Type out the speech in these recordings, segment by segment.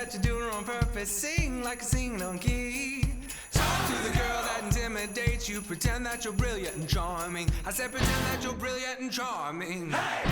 that you do it on purpose. Sing like a singing on key. Talk to the girl that intimidates you. Pretend that you're brilliant and charming. I said pretend that you're brilliant and charming. Hey!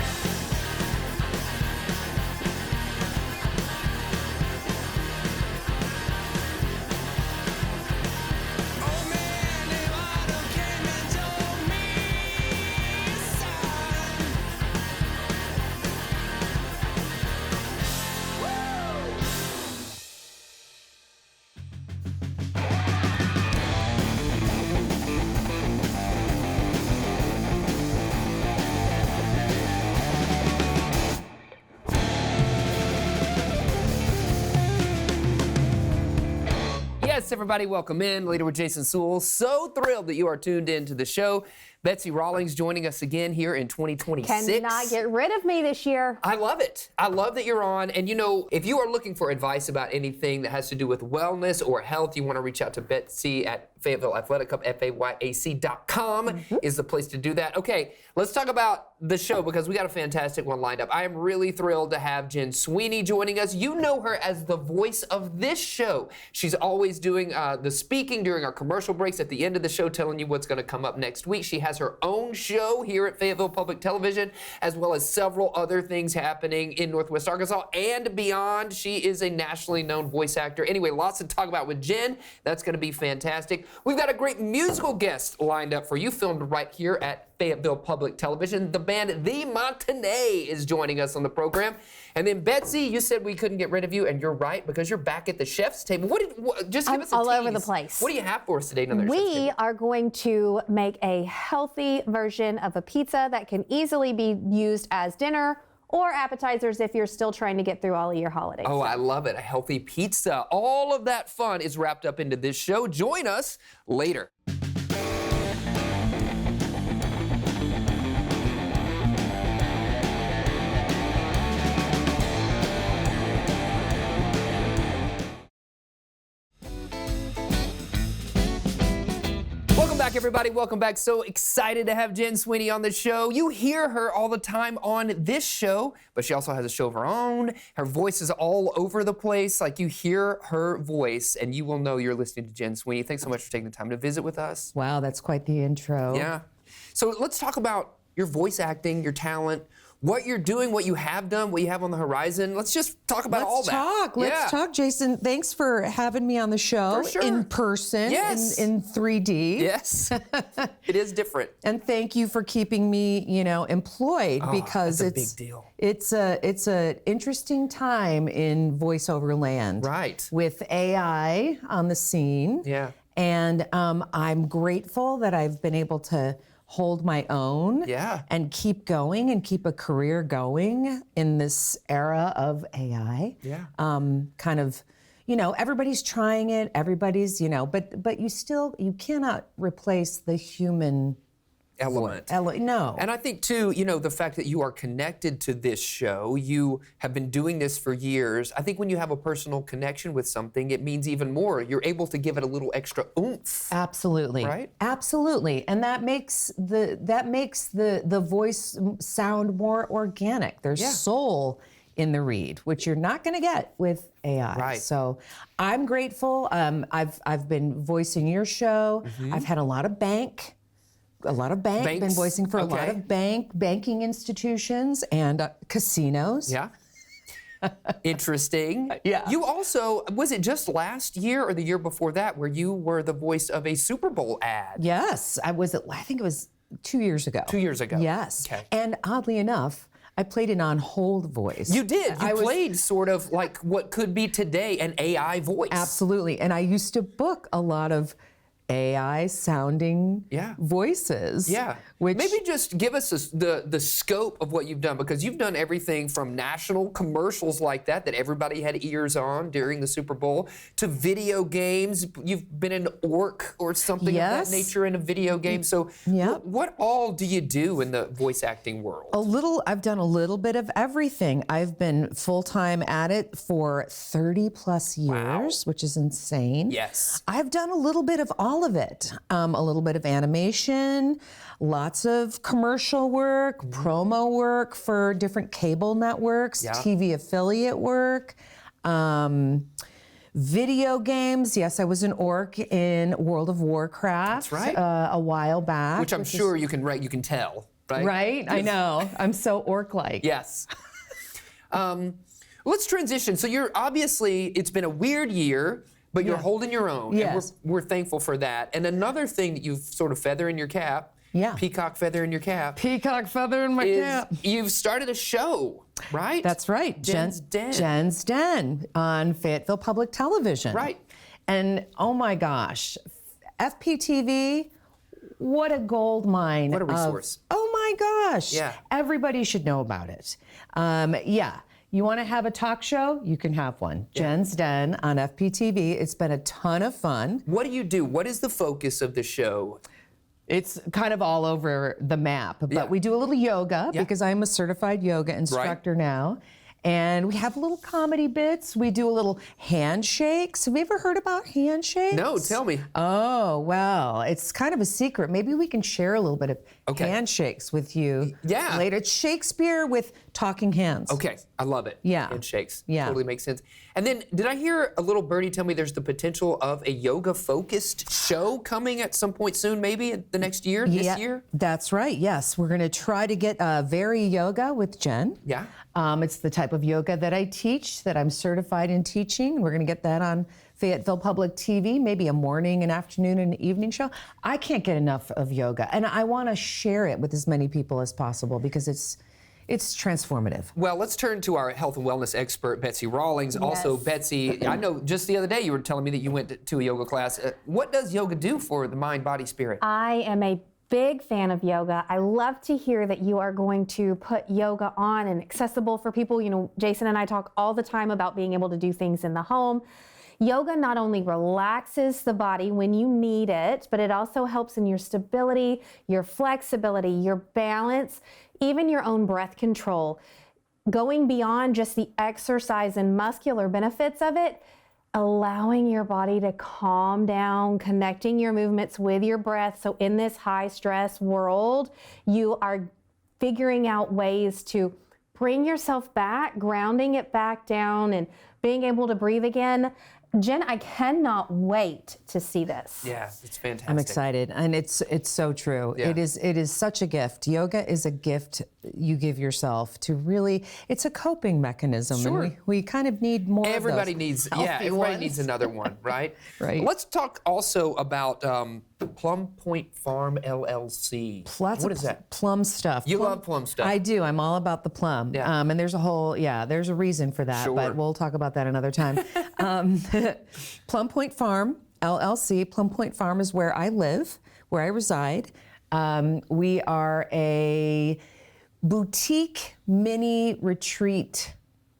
Yes, everybody, welcome in. Leader with Jason Suel. So thrilled that you are tuned in to the show. Betsy Rawlings joining us again here in 2026. Cannot get rid of me this year. I love it. I love that you're on. And you know, if you are looking for advice about anything that has to do with wellness or health, you want to reach out to Betsy at Fayetteville Athletic Club, FAYAC.com is the place to do that. Okay, let's talk about the show because we got a fantastic one lined up. I am really thrilled to have Jen Sweeney joining us. You know her as the voice of this show. She's always doing the speaking during our commercial breaks at the end of the show, telling you what's going to come up next week. She has her own show here at Fayetteville Public Television, as well as several other things happening in Northwest Arkansas and beyond. She is a nationally known voice actor. Anyway, lots to talk about with Jen. That's going to be fantastic. We've got a great musical guest lined up for you, filmed right here at Fayetteville Public Television. The band The Montanay is joining us on the program. And then Betsy, you said we couldn't get rid of you, and you're right, because you're back at the chef's table. Just give us a all tease. Over the place. What do you have for us today? We are going to make a healthy version of a pizza that can easily be used as dinner or appetizers if you're still trying to get through all of your holidays. Oh, I love it. A healthy pizza. All of that fun is wrapped up into this show. Join us later. Welcome back, everybody. Welcome back. So excited to have Jen Sweeney on the show. You hear her all the time on this show, but she also has a show of her own. Her voice is all over the place. Like, you hear her voice, and you will know you're listening to Jen Sweeney. Thanks so much for taking the time to visit with us. Wow, that's quite the intro. Yeah. So let's talk about your voice acting, your talent, what you're doing, what you have done, what you have on the horizon. Let's just talk about all that. Let's talk, Jason. Thanks for having me on the show For sure. in person, Yes. in 3D. Yes, it is different. And thank you for keeping me, employed because that's a big deal. It's a interesting time in voiceover land. Right. With AI on the scene. Yeah. And I'm grateful that I've been able to hold my own and keep going and keep a career going in this era of AI. Yeah. Everybody's trying it, everybody's, but you cannot replace the human element. No. And I think, too, the fact that you are connected to this show, you have been doing this for years. I think when you have a personal connection with something, it means even more. You're able to give it a little extra oomph. Absolutely. Right? Absolutely. And that makes the voice sound more organic. There's soul in the read, which you're not going to get with AI. Right. So I'm grateful. I've been voicing your show. Mm-hmm. I've had a lot of banks. Been voicing for a lot of banking institutions and casinos. Yeah. Interesting. Yeah. You also, was it just last year or the year before that where you were the voice of a Super Bowl ad? Yes. I think it was 2 years ago. 2 years ago. Yes. Okay. And oddly enough, I played an on-hold voice. You did. You played sort of like what could be today an AI voice. Absolutely. And I used to book a lot of AI sounding voices. Yeah. Which maybe just give us the scope of what you've done, because you've done everything from national commercials like that everybody had ears on during the Super Bowl, to video games. You've been an orc or something of that nature in a video game. So what all do you do in the voice acting world? I've done a little bit of everything. I've been full-time at it for 30 plus years, which is insane. Yes. I've done a little bit of all of it. A little bit of animation, lots of commercial work, promo work for different cable networks, TV affiliate work. Video games. Yes, I was an orc in World of Warcraft. That's right. A while back. Which I'm sure you can tell, right? Right? I know. I'm so orc-like. Yes. Let's transition. So it's been a weird year, but you're holding your own. Yes. And we're thankful for that. And another thing that you've sort of feather in your cap, peacock feather in your cap. Peacock feather in my cap. You've started a show, right? That's right. Jen's Den. Jen's Den on Fayetteville Public Television. Right. And oh my gosh, FPTV, what a gold mine. What a resource. Oh my gosh. Yeah. Everybody should know about it. You want to have a talk show? You can have one. Jen's Den on FPTV. It's been a ton of fun. What do you do? What is the focus of the show? It's kind of all over the map, but we do a little yoga because I'm a certified yoga instructor now. And we have little comedy bits. We do a little handshakes. Have you ever heard about handshakes? No, tell me. Oh, well, it's kind of a secret. Maybe we can share a little bit of handshakes with you later. It's Shakespeare with talking hands. Okay, I love it. Yeah. Handshakes. Yeah. Totally makes sense. And then, did I hear a little birdie tell me there's the potential of a yoga-focused show coming at some point soon, maybe the next year, this year? That's right, yes. We're going to try to get Very Yoga with Jen. Yeah. It's the type of yoga that I teach, that I'm certified in teaching. We're going to get that on Fayetteville Public TV, maybe a morning, an afternoon, and an evening show. I can't get enough of yoga, and I want to share it with as many people as possible because it's transformative. Well, let's turn to our health and wellness expert, Betsy Rawlings. Also, Betsy, I know just the other day you were telling me that you went to a yoga class. What does yoga do for the mind, body, spirit? I am a big fan of yoga. I love to hear that you are going to put yoga on and accessible for people. You know, Jason and I talk all the time about being able to do things in the home. Yoga not only relaxes the body when you need it, but it also helps in your stability, your flexibility, your balance, even your own breath control. Going beyond just the exercise and muscular benefits of it, allowing your body to calm down, connecting your movements with your breath. So in this high stress world, you are figuring out ways to bring yourself back, grounding it back down and being able to breathe again. Jen, I cannot wait to see this. Yeah, it's fantastic. I'm excited, and it's so true. Yeah. It is such a gift. Yoga is a gift you give yourself to really. It's a coping mechanism, Sure. and we kind of need more. Everybody of those needs, healthy everybody ones. needs another one, right? Right. Let's talk also about Plum Point Farm LLC. Lots What of is that? plum stuff. You love plum stuff. I do. I'm all about the plum. Yeah. And there's a reason for that, Sure. but we'll talk about that another time. Plum Point Farm, LLC. Plum Point Farm is where I live, where I reside. We are a boutique mini retreat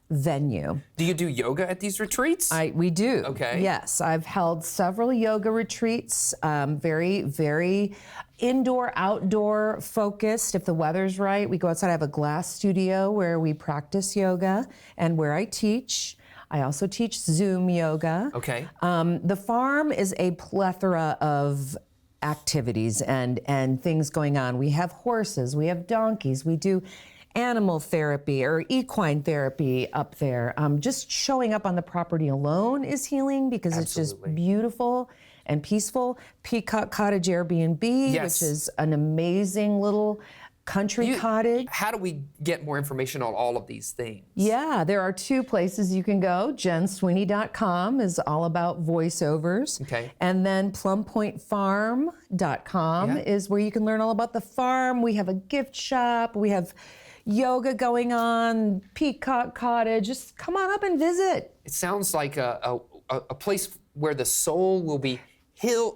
venue. Do you do yoga at these retreats? We do. Okay. Yes, I've held several yoga retreats, very, very indoor, outdoor focused. If the weather's right, we go outside. I have a glass studio where we practice yoga and where I teach. I also teach Zoom yoga. Okay. The farm is a plethora of activities and things going on. We have horses, we have donkeys, we do animal therapy or equine therapy up there. Just showing up on the property alone is healing because it's just beautiful and peaceful. Peacock Cottage Airbnb, Yes. which is an amazing little country cottage. How do we get more information on all of these things? Yeah, there are two places you can go. JenSweeney.com is all about voiceovers. Okay. And then PlumPointFarm.com is where you can learn all about the farm. We have a gift shop. We have yoga going on, Peacock Cottage. Just come on up and visit. It sounds like a place where the soul will be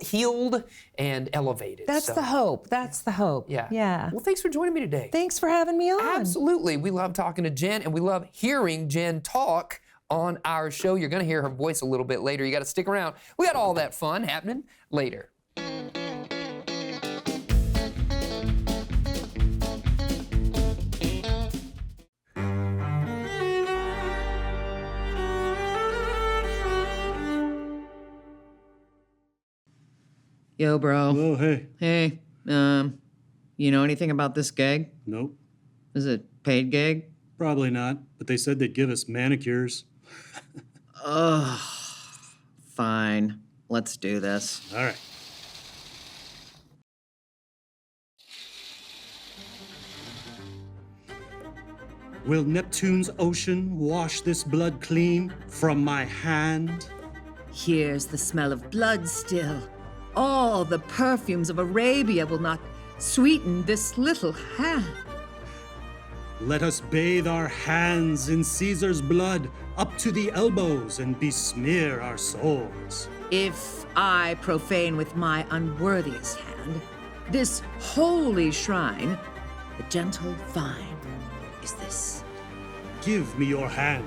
healed and elevated. That's the hope. That's the hope. Yeah. Yeah. Well, thanks for joining me today. Thanks for having me on. Absolutely. We love talking to Jen, and we love hearing Jen talk on our show. You're going to hear her voice a little bit later. You got to stick around. We got all that fun happening later. Yo, bro. Oh, hey. Hey, you know anything about this gig? Nope. Is it paid gig? Probably not, but they said they'd give us manicures. Fine. Let's do this. All right. Will Neptune's ocean wash this blood clean from my hand? Here's the smell of blood still. All the perfumes of Arabia will not sweeten this little hand. Let us bathe our hands in Caesar's blood up to the elbows and besmear our souls. If I profane with my unworthiest hand this holy shrine, the gentle vine is this. Give me your hand.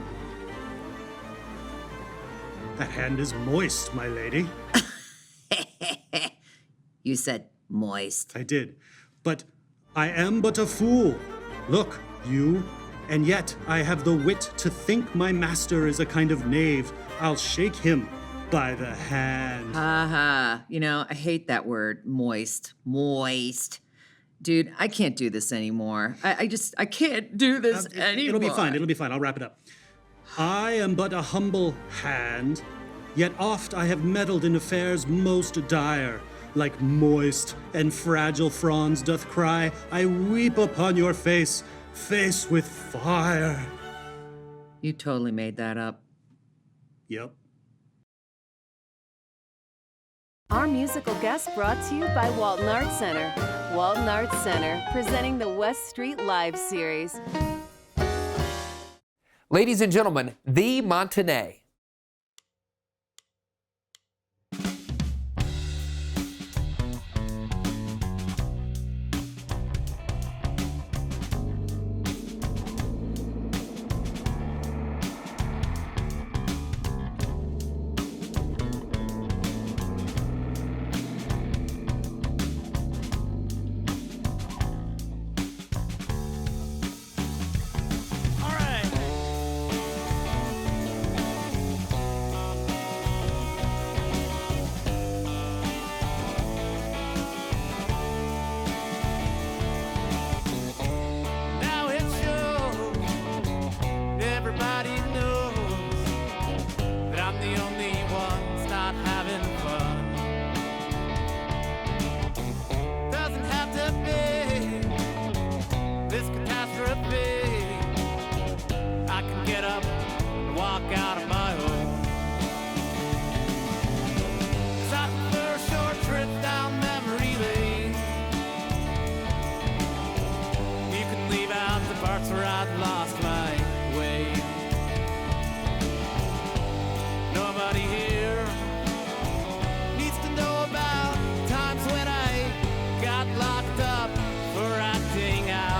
That hand is moist, my lady. You said moist. I did. But I am but a fool. Look, you, and yet I have the wit to think my master is a kind of knave. I'll shake him by the hand. Haha. You know, I hate that word, moist. Moist. Dude, I can't do this anymore. I can't do this anymore. It'll be fine. It'll be fine. I'll wrap it up. I am but a humble hand, yet oft I have meddled in affairs most dire. Like moist and fragile fronds doth cry, I weep upon your face, face with fire. You totally made that up. Yep. Our musical guest brought to you by Walton Arts Center. Walton Arts Center, presenting the West Street Live series. Ladies and gentlemen, the Montané. Now it shows. Everybody knows that I'm the only one that's not having fun. Doesn't have to be this catastrophe. I can get up and walk out on my own. 'Cause I prefer a short trip down memory lane. You can leave out the parts where I'd lost my way. Nobody here needs to know about times when I got locked up for acting out.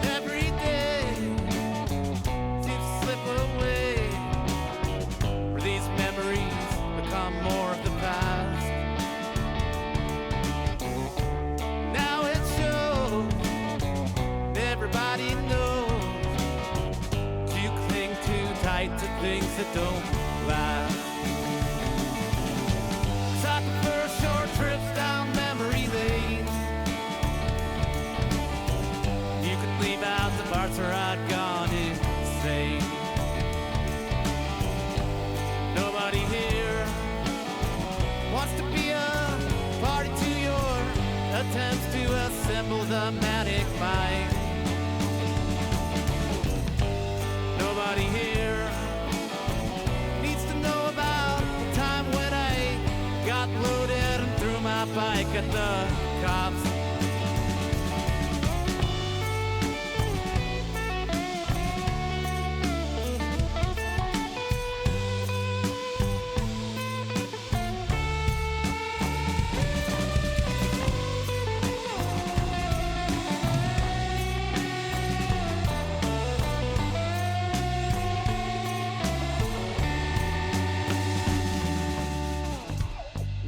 Every day seems to slip away, where these memories become more of the past. Now it shows, everybody knows, you cling too tight to things that don't last. 'Cause I prefer short trips down memory lane. You can leave out the parts where I'd gone insane. Nobody here wants to be a party to your attempts to assemble the manic mind. Nobody here needs to know about the time when I got loaded and threw my bike at the cops.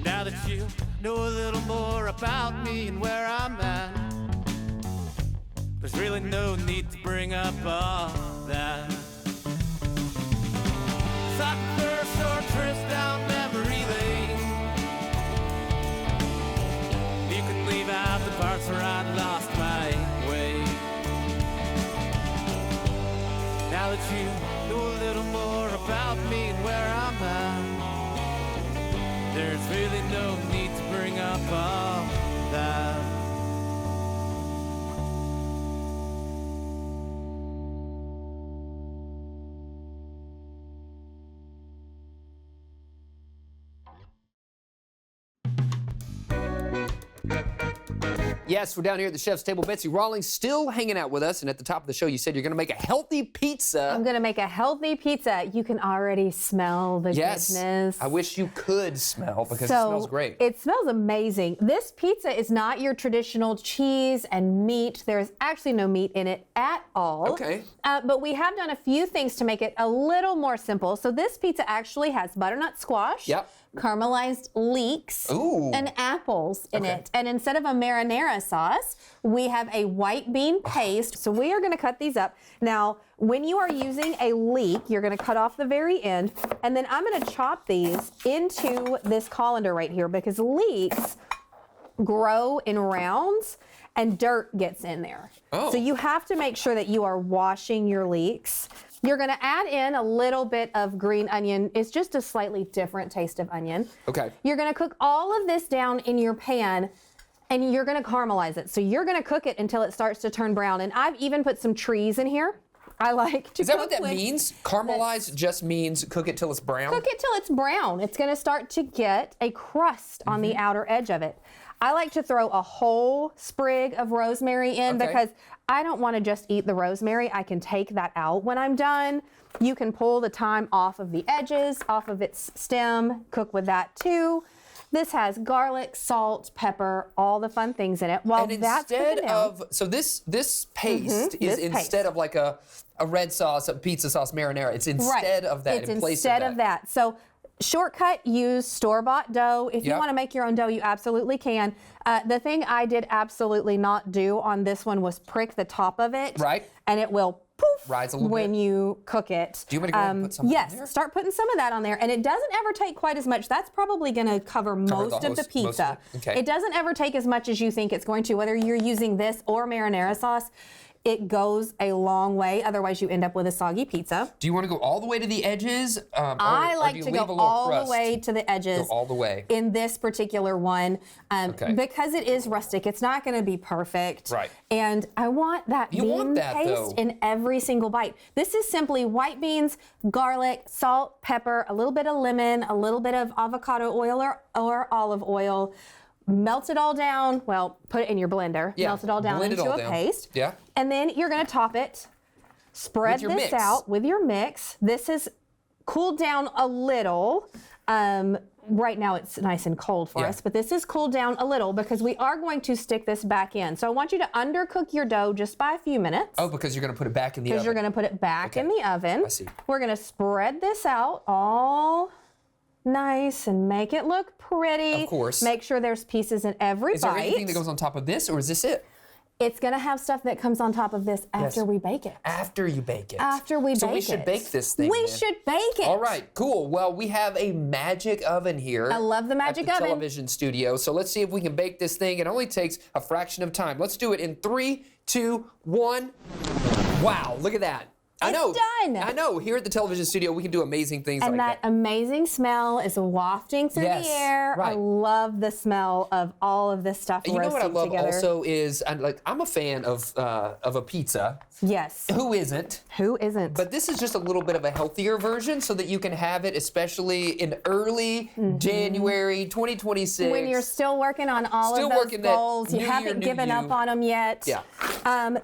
Now that you know a little more about me and where I'm at, there's really no need to bring up all that. 'Cause I prefer now that you know a little more about me and where I'm at, there's really no need to bring up all that. Yes, we're down here at the chef's table. Betsy Rawlings still hanging out with us, and at the top of the show, you said you're going to make a healthy pizza. I'm gonna make a healthy pizza. You can already smell the goodness. I wish you could smell because it smells great. It smells amazing. This pizza is not your traditional cheese and meat. There's actually no meat in it at all. Okay. But we have done a few things to make it a little more simple. So this pizza actually has butternut squash. Yep. Caramelized leeks Ooh. and apples in it. And instead of a marinara sauce, we have a white bean paste. So we are going to cut these up. Now, when you are using a leek, you're going to cut off the very end. And then I'm going to chop these into this colander right here because leeks grow in rounds and dirt gets in there. Oh. So you have to make sure that you are washing your leeks. You're going to add in a little bit of green onion. It's just a slightly different taste of onion. Okay. You're going to cook all of this down in your pan and you're going to caramelize it. So you're going to cook it until it starts to turn brown. And I've even put some trees in here. I like to Is that cook what that with- means? Caramelize just means cook it till it's brown? Cook it till it's brown. It's going to start to get a crust on the outer edge of it. I like to throw a whole sprig of rosemary in Okay. because I don't want to just eat the rosemary. I can take that out when I'm done. You can pull the thyme off of the edges, off of its stem, cook with that too. This has garlic, salt, pepper, all the fun things in it. While And that's instead cooking down, of, so this paste is this instead paste. of like a red sauce, a pizza sauce marinara. It's instead of that, It's in place instead of that. So shortcut, use store-bought dough. If you Yep. want to make your own dough, you absolutely can. The thing I did absolutely not do on this one was prick the top of it. Right. And it will poof Rise a little when bit. you cook it. Do you want to go ahead and put something Yes, in there? start putting some of that on there. And it doesn't ever take quite as much. That's probably going to cover most of the most of pizza. it. Okay. It doesn't ever take as much as you think it's going to, whether you're using this or marinara sauce. It goes a long way. Otherwise, you end up with a soggy pizza. Do you want to go all the way to the edges? I or like do you to leave go a little all crust? the way to the edges. Go all the way. In this particular one, Okay. because it is rustic, it's not going to be perfect. Right. And I want that You bean want that, paste though. in every single bite. This is simply white beans, garlic, salt, pepper, a little bit of lemon, a little bit of avocado oil or olive oil. Melt it all down. Well, put it in your blender. Yeah, Melt it all down blend it into all a down. paste. Yeah. And then you're going to top it. Spread With your this mix. out with your mix. This has cooled down a little. Right now it's nice and cold for Yeah. us, but this is cooled down a little because we are going to stick this back in. So I want you to undercook your dough just by a few minutes. Oh, because you're going to put it back in the oven. Because you're going to put it back in the oven. I see. We're going to spread this out all nice and make it look pretty. Of course. Make sure there's pieces in every Is bite. there anything that goes on top of this, or is this it? It's going to have stuff that comes on top of this after Yes. we bake it. After you bake it. After we bake it. So we should bake this thing. We then. should bake it. All right, cool. Well, we have a magic oven here. I love the magic at the oven. television studio. So let's see if we can bake this thing. It only takes a fraction of time. Let's do it in 3, 2, 1. Wow, look at that. I It's know. done. I know. Here at the television studio, we can do amazing things And like that amazing smell is wafting through Yes, the air. I right. love the smell of all of this stuff You know what I roasting love together. also is I'm a fan of a pizza. Yes. Who isn't? Who isn't? But this is just a little bit of a healthier version so that you can have it, especially in early January 2026. when you're still working on all Still of those working that goals, you new year, haven't new given you. up on them yet. Yeah.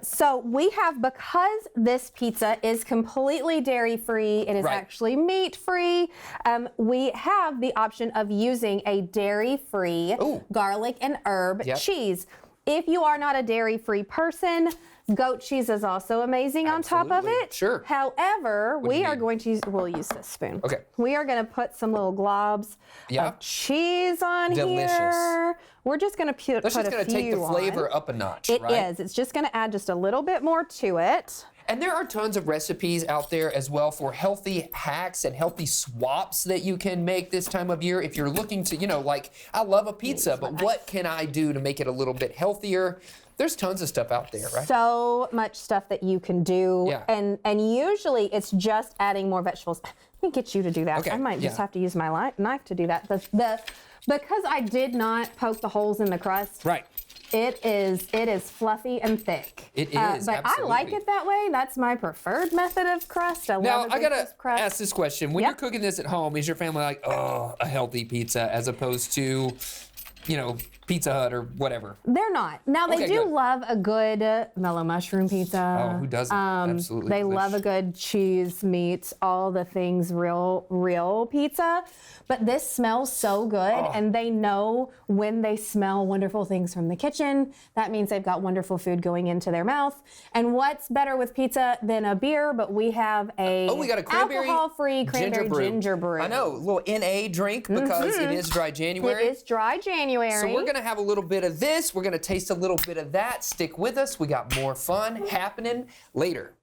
So we have, because this pizza is completely dairy-free, it is Right. actually meat-free, we have the option of using a dairy-free Ooh. garlic and herb Yep. cheese. If you are not a dairy-free person, goat cheese is also amazing on top of Absolutely. it. Sure. However, do we you are need? going to use, we'll use this spoon. Okay. We are going to put some little globs Yeah. of cheese on Delicious. here. We're just going to put That's a just going to few take the flavor on. up a notch, It right? is. It's just going to add just a little bit more to it. And there are tons of recipes out there as well for healthy hacks and healthy swaps that you can make this time of year if you're looking to, like, I love a pizza, but what can I do to make it a little bit healthier? There's tons of stuff out there, right? So much stuff that you can do. Yeah. And usually it's just adding more vegetables. Let me get you to do that. Okay, I might just yeah. have to use my knife to do that. Because I did not poke the holes in the crust. Right. It is fluffy and thick. It is, but I like absolutely. it that way. That's my preferred method of crust. I Now, love I gotta crisp crust. ask this question. When Yep. you're cooking this at home, is your family like, oh, a healthy pizza as opposed to, Pizza Hut or whatever? They're not. Now, they Okay, do good. love a good mellow mushroom pizza. Oh, who doesn't? Absolutely They delish. love a good cheese, meat, all the things real pizza. But this smells so good, Oh. and they know when they smell wonderful things from the kitchen, that means they've got wonderful food going into their mouth. And what's better with pizza than a beer? But we have a We got a cranberry alcohol-free cranberry ginger brew. I know, a little NA drink because it is dry January. It is dry January. So we're gonna have a little bit of this. We're gonna taste a little bit of that. Stick with us. We got more fun happening later.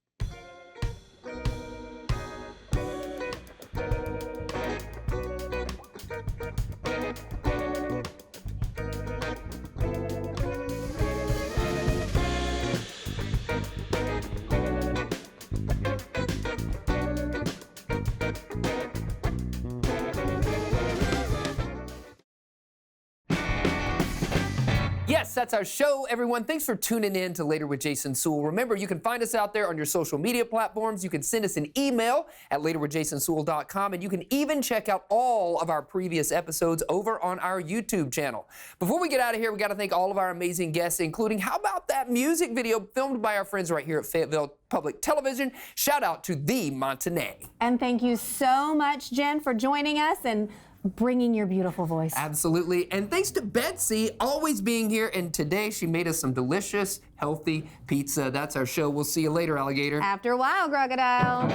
Yes, that's our show, everyone. Thanks for tuning in to Later with Jason Suel. Remember, you can find us out there on your social media platforms. You can send us an email at laterwithjasonsuel.com, and you can even check out all of our previous episodes over on our YouTube channel. Before we get out of here, we got to thank all of our amazing guests, including, how about that music video filmed by our friends right here at Fayetteville Public Television? Shout out to the Montané. And thank you so much, Jen, for joining us and bringing your beautiful voice. Absolutely. And thanks to Betsy always being here. And today she made us some delicious, healthy pizza. That's our show. We'll see you later, alligator. After a while, crocodile.